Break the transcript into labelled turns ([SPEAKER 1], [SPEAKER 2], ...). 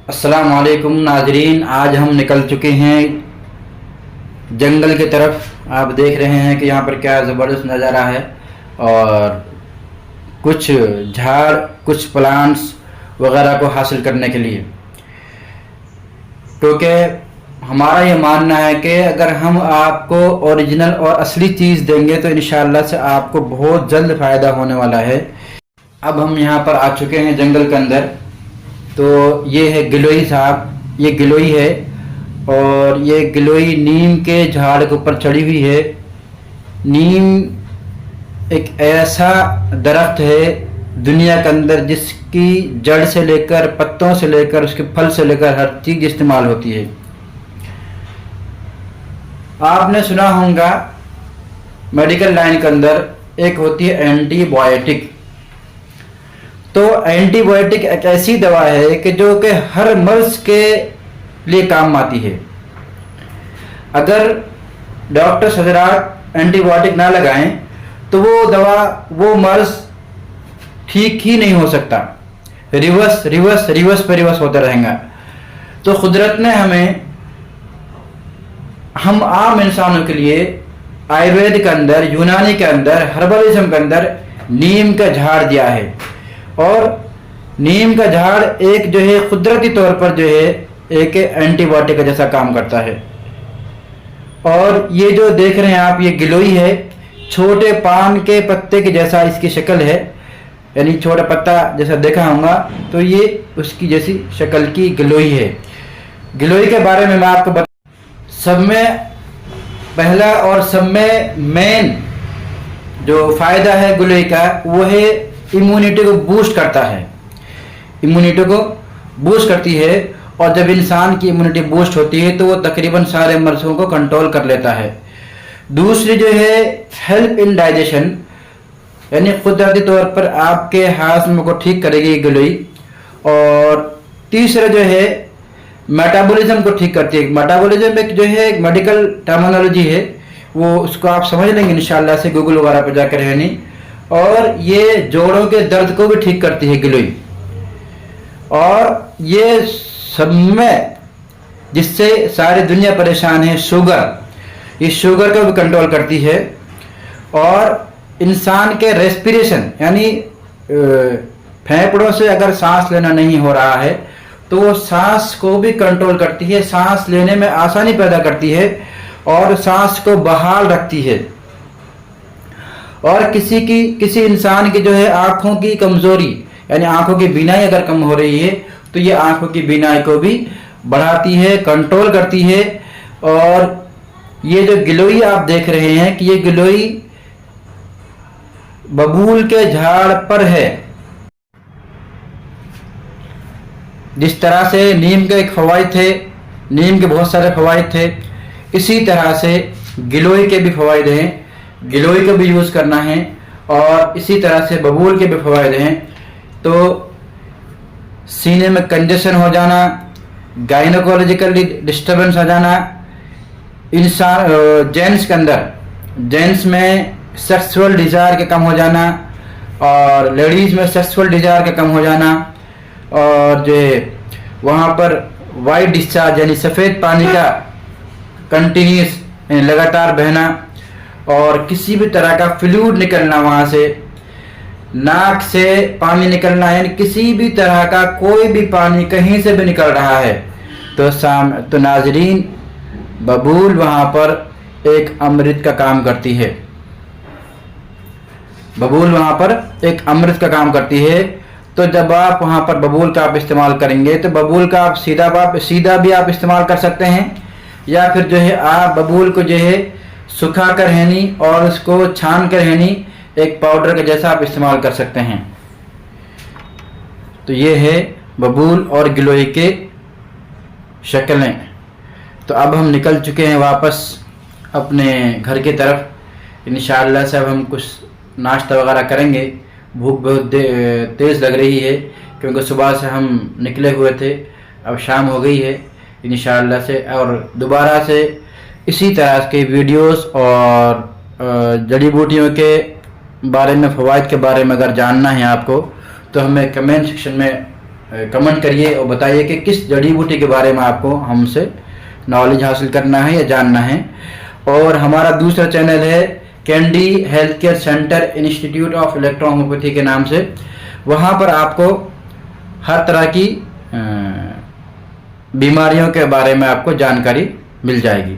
[SPEAKER 1] अस्सलाम वालेकुम नाजरीन, आज हम निकल चुके हैं जंगल की तरफ। आप देख रहे हैं कि यहाँ पर क्या ज़बरदस्त नज़ारा है और कुछ झाड़, कुछ प्लांट्स वगैरह को हासिल करने के लिए, क्योंकि हमारा ये मानना है कि अगर हम आपको ओरिजिनल और असली चीज़ देंगे तो इंशाअल्लाह से आपको बहुत जल्द फ़ायदा होने वाला है। अब हम यहाँ पर आ चुके हैं जंगल के अंदर। तो ये है गिलोई साहब, ये गिलोई है और ये गिलोई नीम के झाड़ के ऊपर चढ़ी हुई है। नीम एक ऐसा दरख्त है दुनिया के अंदर जिसकी जड़ से लेकर, पत्तों से लेकर, उसके फल से लेकर हर चीज़ इस्तेमाल होती है। आपने सुना होगा मेडिकल लाइन के अंदर एक होती है एंटीबायोटिक। तो एंटीबायोटिक एक ऐसी दवा है कि जो कि हर मर्ज के लिए काम आती है। अगर डॉक्टर हज़रात एंटीबायोटिक ना लगाएं तो वो दवा, वो मर्ज ठीक ही नहीं हो सकता, रिवर्स रिवर्स रिवर्स पे रिवर्स होता रहेगा। तो कुदरत ने हमें, हम आम इंसानों के लिए आयुर्वेद के अंदर, यूनानी के अंदर, हर्बलिज्म के अंदर नीम का झाड़ दिया है। और नीम का झाड़ एक जो है कुदरती तौर पर जो है एक एंटीबायोटिक का जैसा काम करता है। और ये जो देख रहे हैं आप, ये गिलोई है, छोटे पान के पत्ते के जैसा इसकी शक्ल है, यानी छोटा पत्ता जैसा देखा होगा, तो ये उसकी जैसी शक्ल की गिलोई है। गिलोई के बारे में मैं आपको सब में पहला और सब में मेन जो फ़ायदा है गिलोई का, वो है इम्यूनिटी को बूस्ट करता है। इम्यूनिटी को बूस्ट करती है और जब इंसान की इम्यूनिटी बूस्ट होती है तो वो तकरीबन सारे मर्ज़ों को कंट्रोल कर लेता है। दूसरी जो है हेल्प इन डाइजेशन, यानी कुदरती तौर पर आपके हाजमे को ठीक करेगी गिलोई। और तीसरा जो है मेटाबॉलिज्म को ठीक करती है। मेटाबॉलिज्म एक जो है एक मेडिकल टर्मिनोलॉजी है, वो उसको आप समझ लेंगे इंशाअल्लाह से गूगल वगैरह पर जाकर रहनी। और ये जोड़ों के दर्द को भी ठीक करती है गिलोई। और ये सब में जिससे सारी दुनिया परेशान है, शुगर, ये शुगर को भी कंट्रोल करती है। और इंसान के रेस्पिरेशन, यानी फेफड़ों से अगर सांस लेना नहीं हो रहा है तो वो सांस को भी कंट्रोल करती है, सांस लेने में आसानी पैदा करती है और सांस को बहाल रखती है। और किसी इंसान की जो है आँखों की कमज़ोरी, यानी आँखों की बीनाई अगर कम हो रही है तो ये आँखों की बीनाई को भी बढ़ाती है, कंट्रोल करती है। और ये जो गिलोई आप देख रहे हैं कि ये गिलोई बबूल के झाड़ पर है। जिस तरह से नीम के एक फ़वाइद थे, नीम के बहुत सारे फ़वाइद थे, इसी तरह से गिलोई के भी फ़वाइद हैं, गिलोई को भी यूज़ करना है। और इसी तरह से बबूल के भी फ़वाइद हैं। तो सीने में कंजेशन हो जाना, गायनोकोलॉजिकल डिस्टर्बेंस हो जाना, इंसान जेंट्स के अंदर, जेंट्स में सेक्सुअल डिज़ायर के कम हो जाना और लेडीज़ में सेक्सुअल डिज़ायर के कम हो जाना, और जो है वहाँ पर वाइट डिस्चार्ज, यानी सफ़ेद पानी का कंटिन्यूस लगातार बहना, और किसी भी तरह का फ्लूइड निकलना, वहाँ से नाक से पानी निकलना, यानी किसी भी तरह का कोई भी पानी कहीं से भी निकल रहा है तो नाजरीन, बबूल वहाँ पर एक अमृत का काम करती है। बबूल वहाँ पर एक अमृत का काम करती है। तो जब आप वहाँ पर बबूल का आप इस्तेमाल करेंगे तो बबूल का आप सीधा भी आप इस्तेमाल कर सकते हैं, या फिर जो है आप बबूल को जो है सुखा कर हैनी और उसको छान कर हैनी एक पाउडर का जैसा आप इस्तेमाल कर सकते हैं। तो ये है बबूल और गिलोई के शक्लें। तो अब हम निकल चुके हैं वापस अपने घर की तरफ। इंशाअल्लाह से अब हम कुछ नाश्ता वगैरह करेंगे। भूख बहुत तेज़ लग रही है क्योंकि सुबह से हम निकले हुए थे, अब शाम हो गई है इंशाअल्लाह से। और दोबारा से इसी तरह के वीडियोस और जड़ी बूटियों के बारे में, फ़वाइद के बारे में अगर जानना है आपको तो हमें कमेंट सेक्शन में कमेंट करिए और बताइए कि किस जड़ी बूटी के बारे में आपको हमसे नॉलेज हासिल करना है या जानना है। और हमारा दूसरा चैनल है candy health care centre institute of electro homeopathy के नाम से। वहाँ पर आपको हर तरह की बीमारियों के बारे में आपको जानकारी मिल जाएगी।